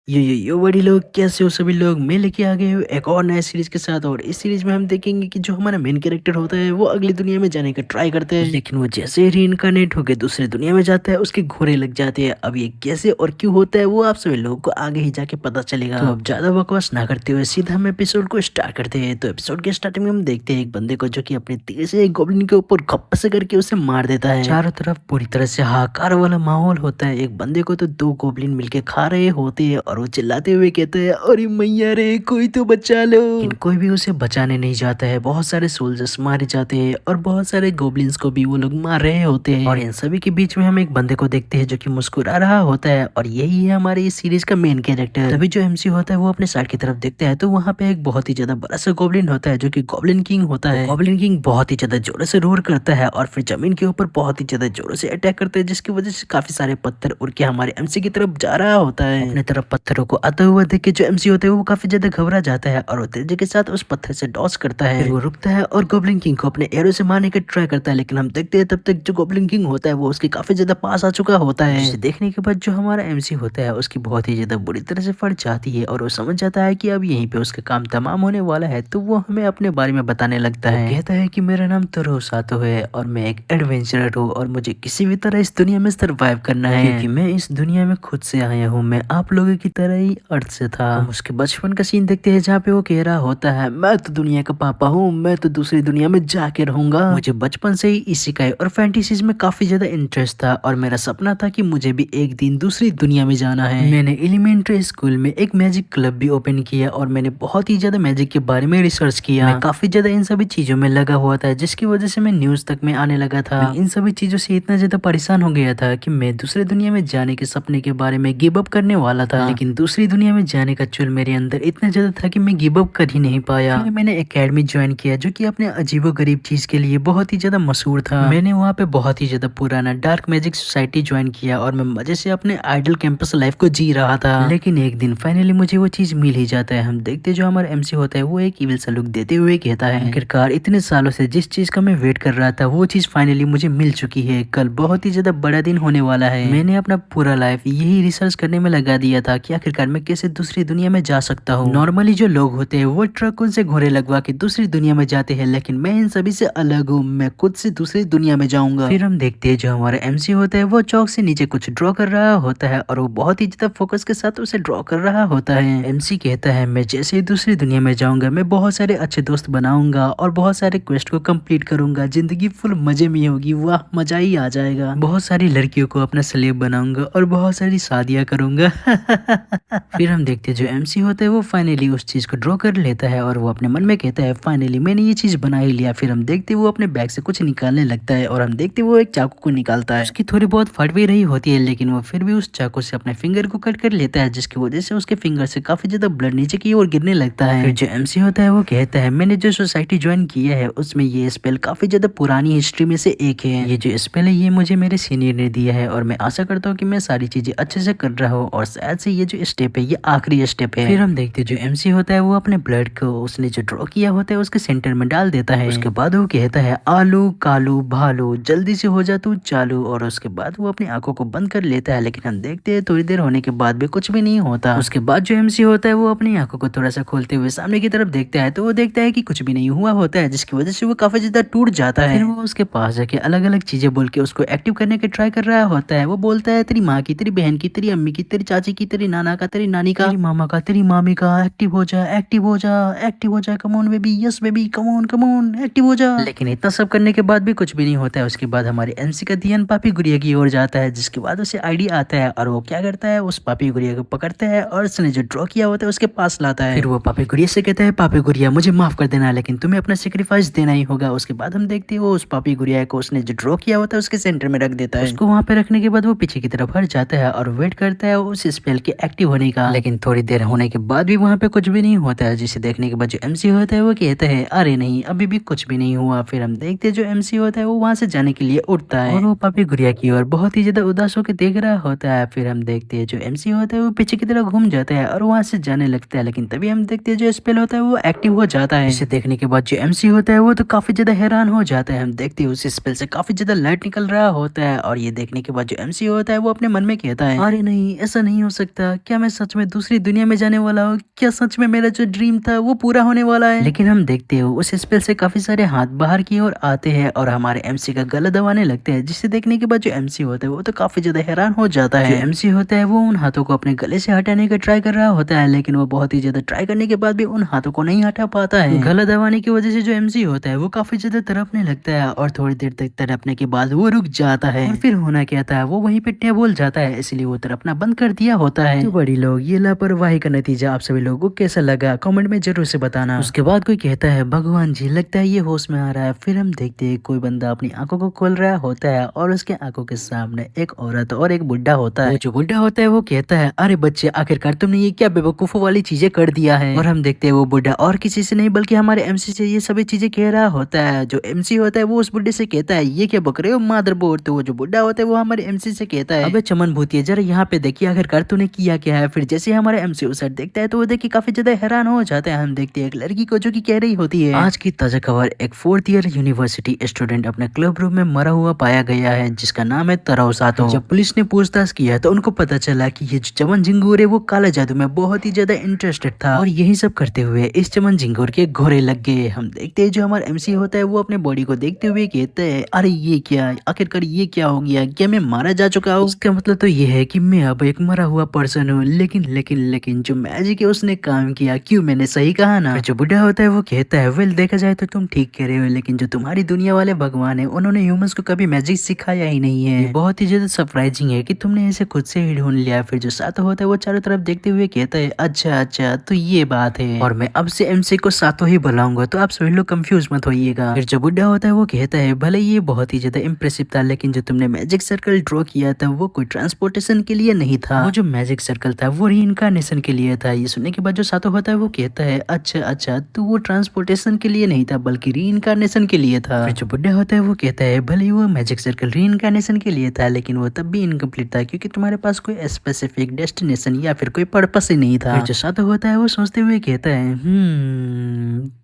यो बड़ी लोग, कैसे हो सभी लोग। मैं लेके आ गए हूँ एक और नए सीरीज के साथ। और इस सीरीज में हम देखेंगे कि जो हमारा मेन कैरेक्टर होता है वो अगली दुनिया में जाने का ट्राई करता है, लेकिन वो जैसे ही रीइंकार्नेट होकर दूसरी दुनिया में जाता है उसके घोड़े लग जाते हैं। अब ये कैसे और क्यों होता है वो आप सभी लोगों को आगे ही जाके पता चलेगा। तो अब ज्यादा बकवास ना करते हुए सीधा हम एपिसोड को स्टार्ट करते हैं। तो एपिसोड के स्टार्टिंग में हम देखते हैं एक बंदे को जो कि अपने तीर से एक गोब्लिन के ऊपर खप्प से करके उसे मार देता है। चारों तरफ पूरी तरह से हाहाकार वाला माहौल होता है। एक बंदे को तो दो गोब्लिन मिलके खा रहे होते हैं और वो चिल्लाते हुए कहते हैं, अरे मैया रे, कोई तो बचा लो। लेकिन कोई भी उसे बचाने नहीं जाता है। बहुत सारे सोल्जर्स मारे जाते हैं और बहुत सारे गोब्लिन्स को भी वो लोग मार रहे होते हैं। और इन सभी के बीच में हम एक बंदे को देखते हैं जो कि मुस्कुरा रहा होता है, और यही है हमारे इस सीरीज का मेन कैरेक्टर। तभी जो एमसी होता है वो अपने साइड की तरफ देखता है तो वहाँ पे एक बहुत ही ज्यादा बड़ा सा गोब्लिन होता है जो कि गोब्लिन किंग होता है। गोब्लिन किंग बहुत ही ज्यादा जोरों से रोर करता है और फिर जमीन के ऊपर बहुत ही ज्यादा जोरों से अटैक करता है, जिसकी वजह से काफी सारे पत्थर उड़ के हमारे एमसी की तरफ जा रहा होता है। अपने तरफ पत्थरों को आता हुआ देख के जो एमसी होता है वो काफी ज्यादा घबरा जाता है और वो तेजी के साथ उस पत्थर से डॉस करता है। फिर वो रुकता है और गोब्लिन किंग को अपने एरो से मारने का ट्राई करता है, लेकिन हम देखते हैं तब तक जो गोब्लिन किंग होता है वो उसके काफी ज्यादा पास आ चुका होता है। जिसे देखने के बाद जो हमारा एमसी होता है उसकी बहुत ही ज्यादा बुरी तरह से फट जाती है और वो समझ जाता है कि अब यहीं पे उसका काम तमाम होने वाला है। तो वो हमें अपने बारे में बताने लगता है। कहता है कि मेरा नाम तोरो सातो है और मैं एक एडवेंचरर हूँ और मुझे किसी भी तरह इस दुनिया में सर्वाइव करना है, क्योंकि मैं इस दुनिया में खुद से आया हूँ। मैं आप लोगों की तरह ही अर्थ से था। हम उसके बचपन का सीन देखते हैं जहाँ पे वो कह रहा होता है, मैं तो दुनिया का पापा हूँ, मैं तो दूसरी दुनिया में जाके रहूंगा। मुझे बचपन से ही इशिकाई और फैंटेसीज में काफी ज्यादा इंटरेस्ट था और मेरा सपना था कि मुझे भी एक दिन दूसरी दुनिया में जाना है। मैंने एलिमेंट्री स्कूल में एक मैजिक क्लब भी ओपन किया और मैंने बहुत ही ज्यादा मैजिक के बारे में रिसर्च किया। मैं काफी ज्यादा इन सभी चीजों में लगा हुआ था, जिसकी वजह से मैं न्यूज तक में आने लगा था। मैं इन सभी चीजों से इतना ज्यादा परेशान हो गया था कि मैं दूसरी दुनिया में जाने के सपने के बारे में गिव अप करने वाला था, लेकिन दूसरी दुनिया में जाने का चुल मेरे अंदर इतना ज्यादा था कि मैं गिव अप कर ही नहीं पाया। फिर मैंने एकेडमी ज्वाइन किया जो कि अपने अजीबो गरीब चीज के लिए बहुत ही ज्यादा मशहूर था। मैंने वहाँ पे बहुत ही ज्यादा पुराना डार्क मैजिक सोसाइटी ज्वाइन किया और मैं मजे से अपने आइडल कैंपस लाइफ को जी रहा था। लेकिन एक दिन फाइनली मुझे वो चीज मिल ही जाता है। हम देखते जो हमारा एमसी होता है वो एक इविल सा लुक देते हुए कहता है, आखिरकार इतने सालों से जिस चीज का मैं वेट कर रहा था वो चीज फाइनली मुझे मिल चुकी है। कल बहुत ही ज्यादा बड़ा दिन होने वाला है। मैंने अपना पूरा लाइफ यही रिसर्च करने में लगा दिया था कि आखिरकार मैं कैसे दूसरी दुनिया में जा सकता हूँ। नॉर्मली जो लोग होते हैं वो ट्रकों से घोड़े लगवा के दूसरी दुनिया में जाते हैं, लेकिन मैं इन सभी से अलग हूँ। मैं खुद से दूसरी दुनिया में जाऊंगा। फिर हम देखते हैं जो हमारा एमसी होता है वो चौक से नीचे कुछ ड्रॉ कर रहा होता है और वो बहुत ही ज्यादा फोकस के साथ उसे ड्रॉ कर रहा होता है। एमसी कहता है, मैं जैसे ही दूसरी दुनिया में जाऊंगा मैं बहुत सारे अच्छे दोस्त बनाऊंगा और बहुत सारे क्वेस्ट को कंप्लीट करूंगा। जिंदगी फुल मजे में होगी, वाह मजा ही आ जाएगा। बहुत सारी लड़कियों को अपना स्लेव बनाऊंगा और बहुत सारी शादियां करूंगा। फिर हम देखते हैं जो एमसी होता है वो फाइनली उस चीज को ड्रॉ कर लेता है और वो अपने मन में कहता है, फाइनली मैंने ये चीज बना ही लिया। फिर हम देखते वो अपने बैग से कुछ निकालने लगता है और हम देखते वो एक चाकू को निकालता है। उसकी थोड़ी बहुत फट भी रही होती है, लेकिन वो फिर भी उस चाकू से अपने फिंगर को कट कर लेता है, जिसकी वजह से उसके फिंगर से काफी ज्यादा ब्लड नीचे की ओर गिरने लगता है। फिर जो एमसी होता है वो कहता है, मैंने जो सोसाइटी ज्वाइन किया है उसमें ये स्पेल काफी ज्यादा पुरानी हिस्ट्री में से एक है। ये जो स्पेल है ये मुझे मेरे सीनियर ने दिया है और मैं आशा करता हूँ कि मैं सारी चीजें अच्छे से कर रहा हूँ और शायद से ये जो स्टेप है ये आखिरी स्टेप है। फिर हम देखते जो एमसी होता है वो अपने ब्लड को उसने जो ड्रॉ किया होता है उसके सेंटर में डाल देता है। उसके बाद वो कहता है, आलू कालू भालू जल्दी से हो जा तू चालू। और उसके बाद वो अपनी आंखों को बंद कर लेता है, लेकिन हम देखते हैं थोड़ी देर होने के बाद भी कुछ भी नहीं होता। उसके बाद जो एमसी होता है वो अपनी आंखों को थोड़ा सा खोलते हुए सामने की तरफ देखता है तो वो देखता है कि कुछ भी नहीं हुआ होता है, जिसकी वजह से वो काफी ज्यादा टूट जाता है। फिर वो उसके पास जाके अलग अलग चीजें बोल के उसको एक्टिव करने के ट्राई कर रहा होता है। वो बोलता है, तेरी माँ की, तेरी बहन की, तेरी अम्मी की, तेरी चाची की, तेरी नाना का, तेरी नानी का, तेरी मामा का, तेरी मामी का, एक्टिव हो जा, एक्टिव हो जा, एक्टिव हो जा, come on baby, yes baby, come on active हो जा। लेकिन इतना सब करने के बाद भी कुछ भी नहीं होता है। उसके बाद हमारे एमसी का ध्यान पापी गुड़िया की ओर जाता है, जिसके बाद उसे आइडिया आता है और वो क्या करता है, उस पापी गुड़िया को पकड़ता है और उसने जो ड्रॉ किया होता है उसके पास लाता है। फिर वो पापी गुड़िया से कहता है, पापी गुड़िया मुझे माफ कर देना, लेकिन तुम्हें अपना सेक्रीफाइस देना ही होगा। उसके बाद हम देखते हैं वो उस पापी गुड़िया को उसने जो ड्रॉ किया होता है उसके सेंटर में रख देता है। उसको वहां पे रखने के बाद वो पीछे की तरफ हट जाता है और वेट करता है उस स्पेल के एक्टिव होने का। लेकिन थोड़ी देर होने के बाद भी वहां पे कुछ भी नहीं होता है, जिसे देखने के बाद जो एमसी होता है वो कहता है, अरे नहीं अभी भी कुछ भी नहीं हुआ। फिर हम देखते हैं जो एमसी होता है वो वहां से जाने के लिए उठता है और वो पापी गुड़िया की ओर बहुत ही ज्यादा उदास होकर देख रहा होता है। फिर हम देखते हैं जो एमसी होता है वो पीछे की तरफ घूम जाता है और वहां से जाने लगता है, लेकिन तभी हम देखते हैं जो स्पेल होता है वो एक्टिव हो जाता है। इसे देखने के बाद जो एमसी होता है वो तो काफी ज्यादा हैरान हो जाता है। हम देखते हैं उस स्पेल से काफी ज्यादा लाइट निकल रहा होता है और ये देखने के बाद जो एमसी होता है वो अपने मन में कहता है, अरे नहीं ऐसा नहीं हो सकता, क्या मैं सच में दूसरी दुनिया में जाने वाला हूँ? क्या सच में मेरा जो ड्रीम था वो पूरा होने वाला है? लेकिन हम देखते हो उस स्पेल से काफी सारे हाथ बाहर की ओर आते हैं और हमारे एमसी का गला दबाने लगते हैं, जिसे देखने के बाद जो एमसी होता है वो तो काफी ज्यादा हैरान हो जाता है। जो एमसी होता है वो उन हाथों को अपने गले से हटाने का ट्राई कर रहा होता है, लेकिन वो बहुत ही ज्यादा ट्राई करने के बाद भी उन हाथों को नहीं हटा पाता है। गला दबाने की वजह से जो एमसी होता है वो काफी ज्यादा तड़पने लगता है और थोड़ी देर तक तड़पने के बाद वो रुक जाता है। और फिर होना क्या था, वो वहीं पे टेबल जाता है, इसलिए वो तड़पना बंद कर दिया होता है। तो बड़ी लोग, ये लापरवाही का नतीजा आप सभी लोगों को कैसा लगा कमेंट में जरूर से बताना। उसके बाद कोई कहता है भगवान जी लगता है ये होश में आ रहा है। फिर हम देखते हैं कोई बंदा अपनी आंखों को खोल रहा होता है और उसके आंखों के सामने एक औरत और एक बुढ़ा होता है। जो बुढ़ा होता है वो कहता है अरे बच्चे, आखिरकार तुमने ये क्या बेवकूफों वाली चीजें कर दिया है। और हम देखते हैं वो बुढ़ा और किसी से नहीं बल्कि हमारे एमसी से ये सभी चीजें कह रहा होता है। जो एमसी होता है वो उस बुढ़े से कहता है ये क्या बक रहे हो मादरबोर्ड। तो वो जो बुढ़ा होता है वो हमारे एमसी से कहता है अबे चमन भूतिया, जरा यहाँ पे देखिए आखिरकार तूने किया क्या है। फिर जैसे हमारे एमसी उस साइड देखता है तो वो देख के काफी ज्यादा हैरान हो जाता है। हम देखते हैं एक लड़की को जो कि कह रही होती है आज की ताजा खबर, एक 4th ईयर यूनिवर्सिटी स्टूडेंट अपने क्लब रूम में मरा हुआ पाया गया है जिसका नाम है तराव सातो। जब पुलिस ने पूछताछ किया तो उनको पता चला कि ये जो चमन झिंगुर है वो काला जादू में बहुत ही ज्यादा इंटरेस्टेड था और यही सब करते हुए इस चमन झिंगुर के घोरे लग गए। हम देखते हैं जो हमारा एमसी होता है वो अपने बॉडी को देखते हुए कहते हैं अरे ये क्या, आखिरकार ये क्या हो गया, क्या मैं मारा जा चुका हूँ। इसका मतलब तो ये है कि मैं अब एक मरा हुआ पर्सन हूँ। लेकिन लेकिन लेकिन जो मैजिक है उसने काम किया, क्यों, मैंने सही कहा ना। जो बुढ़ा होता है वो कहता है वेल देखा जाए तो तुम ठीक कह रहे हो, लेकिन जो तुम्हारी दुनिया वाले भगवान है उन्होंने ह्यूमंस को कभी मैजिक सिखाया ही नहीं है। ये बहुत ही ज्यादा सरप्राइजिंग है कि तुमने इसे खुद से ही ढूंढ लिया। फिर जो सातो होता है वो चारों तरफ देखते हुए कहता है अच्छा अच्छा तो ये बात है, और मैं अब से एमसी को सातो ही बुलाऊंगा, तो आप सभी लोग कंफ्यूज मत होइएगा। फिर जो बुढ़ा होता है वो कहता है भले ये बहुत ही ज्यादा इम्प्रेसिव था, लेकिन जो तुमने मैजिक सर्कल ड्रॉ किया था वो कोई ट्रांसपोर्टेशन के लिए नहीं था। वो जो मैजिक सर्कल था वो रीइंकार्नेशन के लिए था। ये सुनने के बाद जो सातो होता है वो कहता है अच्छा अच्छा तो वो ट्रांसपोर्टेशन के लिए नहीं था बल्कि रीइंकार्नेशन के लिए था। फिर जो बुढ़ा होता है वो कहता है भले ही वो मैजिक सर्कल रीइंकार्नेशन के लिए था, लेकिन वो तब भी इनकम्प्लीट था क्योंकि तुम्हारे पास कोई स्पेसिफिक डेस्टिनेशन या फिर कोई पर्पस ही नहीं था। फिर जो सातो होता है वो सोचते हुए कहता है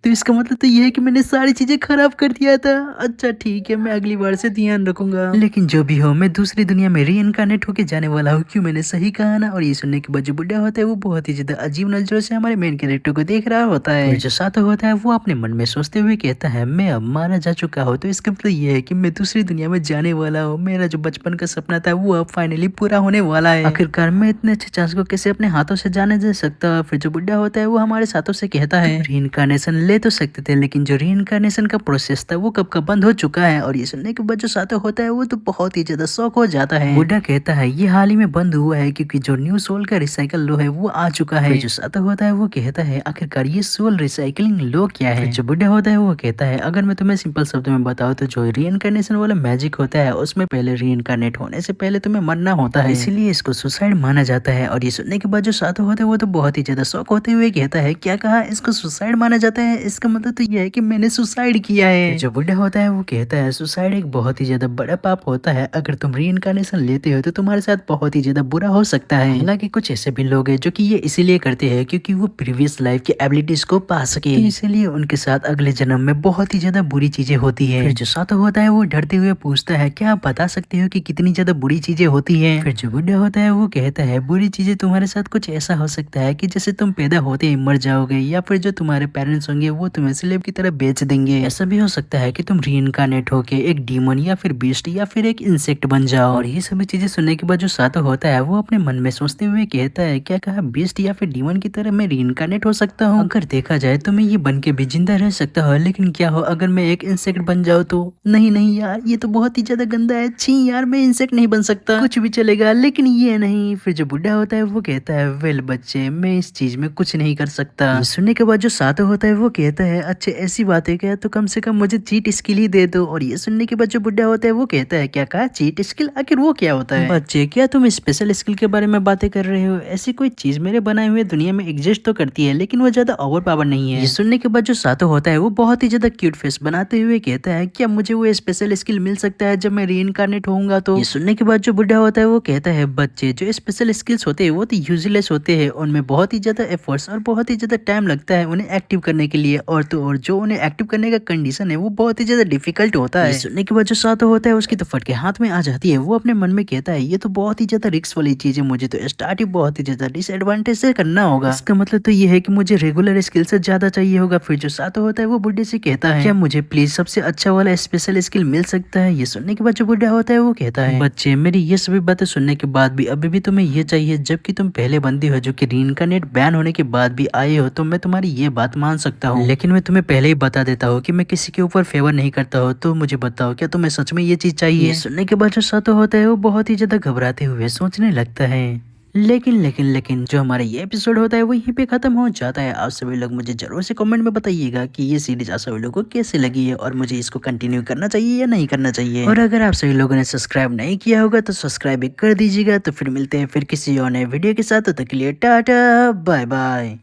तो इसका मतलब तो ये है कि मैंने सारी चीजें खराब कर दिया था। अच्छा ठीक है, मैं अगली बार से ध्यान रखूंगा। लेकिन जो भी हो मैं दूसरी दुनिया में रीइंकार्नेट होके जाने वाला हूँ, क्यों, मैंने सही कहा ना। और ये सुनने के बाद जो बुढ़ा होता है वो बहुत ही ज्यादा अजीब नजरों से हमारे मेन कैरेक्टर को देख रहा होता है। फिर जो सातो होता है वो अपने मन में सोचते हुए कहता है मैं अब मारा जा चुका हूँ, तो इसका मतलब ये है कि मैं दूसरी दुनिया में जाने वाला हूँ। मेरा जो बचपन का सपना था वो अब फाइनली पूरा होने वाला है। आखिरकार मैं इतने अच्छे चांस को कैसे अपने हाथों से जाने दे सकता। फिर जो बुढ़ा होता है वो हमारे साथों से कहता है रीइंकार्नेशन ले तो सकते थे, लेकिन जो रीइंकार्नेशन का प्रोसेस था वो कब का बंद हो चुका है। और ये सुनने के बाद जो सातो होता है वो तो बहुत ही ज्यादा शौक हो जाता है। बुढ़ा कहता है ये हाल ही में बंद हुआ है क्योंकि जो न्यू सोल का रिसाइकल लो है वो आ चुका है। जो सातो होता है वो कहता है आखिरकार ये सोल रिसाइकलिंग लो क्या है। जो बुढ़ा होता है वो कहता है अगर मैं तुम्हें सिंपल शब्दों में बताऊं तो जो रीइंकार्नेशन वाला मैजिक होता है उसमें पहले रीइंकार्नेट होने से पहले तुम्हें मरना होता है, इसीलिए इसको सुसाइड माना जाता है। और ये सुनने के बाद जो सातो होता है वो तो बहुत ही ज्यादा शौक होते हुए कहता है क्या कहा, इसको सुसाइड माना जाता है, इसका मतलब तो ये है कि मैंने सुसाइड किया है। जो बुढ़ा होता है वो कहता है सुसाइड एक बहुत ही ज्यादा बड़ा पाप होता है, अगर तुम रीइंकार्नेशन लेते हो तो तुम्हारे साथ बहुत ही ज्यादा बुरा हो सकता है। हालांकि कुछ ऐसे भी लोग हैं जो कि ये इसीलिए करते हैं क्योंकि वो प्रीवियस लाइफ की एबिलिटीज को पा सके, तो इसीलिए उनके साथ अगले जन्म में बहुत ही ज्यादा बुरी चीजें होती है। फिर जो सातो होता है वो डरते हुए पूछता है क्या आप बता सकते हो कि कितनी ज्यादा बुरी चीजें होती है। फिर जो बुढ़ा होता है वो कहता है बुरी चीजें तुम्हारे साथ कुछ ऐसा हो सकता है कि जैसे तुम पैदा होते ही मर जाओगे, या फिर जो तुम्हारे पेरेंट्स होंगे वो तुम्हें स्लेव की तरह बेच देंगे। ऐसा भी हो सकता है कि तुम रीइंकार्नेट होके एक डीमन या फिर बीस्ट या फिर एक इंसेक्ट बन जाओ। और ये सभी चीजें सुनने के बाद जो सातो होता है वो अपने मन में सोचते हुए कहता है क्या कहा, बीस्ट या फिर डीमन की तरह मैं रीइंकार्नेट हो सकता हूँ। अगर देखा जाए तो मैं ये बन के भी जिंदा रह सकता हूँ, लेकिन क्या हो अगर मैं एक इंसेक्ट बन जाऊँ तो। नहीं नहीं यार, ये तो बहुत ही ज्यादा गंदा है, छी यार, मैं इंसेक्ट नहीं बन सकता। कुछ भी चलेगा लेकिन ये नहीं। फिर जो बुढ़ा होता है वो कहता है वेल बच्चे, मैं इस चीज में कुछ नहीं कर सकता। ये सुनने के बाद जो सातो होता है वो कहता है अच्छा ऐसी बात है क्या, तो कम से कम मुझे चीट स्किल ही दे दो। और ये सुनने के बाद जो बुढ़ा होता है वो कहता है क्या कहा, चीट स्किल, आखिर वो क्या होता है। बच्चे क्या तुम स्पेशल स्किल के बारे में बातें कर रहे हो, ऐसी कोई चीज मेरे बनाए हुए दुनिया में एग्जिस्ट तो करती है लेकिन वो ज्यादा ओवर पावर नहीं है। ये सुनने के बाद जो सातो होता है वो बहुत ही ज्यादा क्यूट फेस बनाते हुए कहता है क्या मुझे वो स्पेशल स्किल मिल सकता है जब मैं रीइंकार्नेट होऊंगा तो। ये सुनने के बाद जो बुढ़ा होता है वो कहता है बच्चे, जो स्पेशल स्किल्स होते हैं वो तो यूजलेस होते हैं, उनमें बहुत ही ज्यादा एफर्ट्स और बहुत ही ज्यादा टाइम लगता है उन्हें एक्टिव करने के लिए, और तो और जो उन्हें एक्टिव करने का कंडीशन है वो बहुत ही ज्यादा डिफिकल्ट होता है। सुनने के बाद जो सातो होता है उसकी तो फटके हाथ में आ जाती है। वो अपने मन में कहता है ये तो बहुत ही ज्यादा रिस्क वाली चीज है, मुझे तो स्टार्ट ही बहुत ही ज्यादा डिसएडवांटेज से करना होगा। इसका मतलब तो ये है कि मुझे रेगुलर स्किल से ज्यादा चाहिए होगा। फिर जो सातो होता है वो बुड्ढे से कहता है क्या मुझे प्लीज सबसे अच्छा वाला स्पेशल स्किल मिल सकता है। ये सुनने के बाद जो बुढ़ा होता है वो कहता है बच्चे मेरी ये सभी बातें सुनने के बाद भी अभी भी तुम्हें ये चाहिए, जबकि तुम पहले बंदी हो जो कि रीइंकार्नेट बैन होने के बाद भी आए हो, तो मैं तुम्हारी ये बात मान सकता हूँ, लेकिन मैं तुम्हें पहले ही बता देता हूँ कि मैं किसी के ऊपर फेवर नहीं करता हूँ। तो मुझे बताओ क्या तुम्हें सच में ये चीज चाहिए। सुनने के बाद जो सातो होता है वो बहुत ही ज्यादा घबराते हुए सोचने लगता है। लेकिन जो हमारा ये एपिसोड होता है वो यहीं पे खत्म हो जाता है। आप सभी लोग मुझे जरूर से कमेंट में बताइएगा कि ये सीरीज आप सभी लोगों को कैसे लगी है और मुझे इसको कंटिन्यू करना चाहिए या नहीं करना चाहिए। और अगर आप सभी लोगों ने सब्सक्राइब नहीं किया होगा तो सब्सक्राइब भी कर दीजिएगा। तो फिर मिलते हैं फिर किसी और नए वीडियो के साथ, तब तक के लिए टाटा बाय बाय।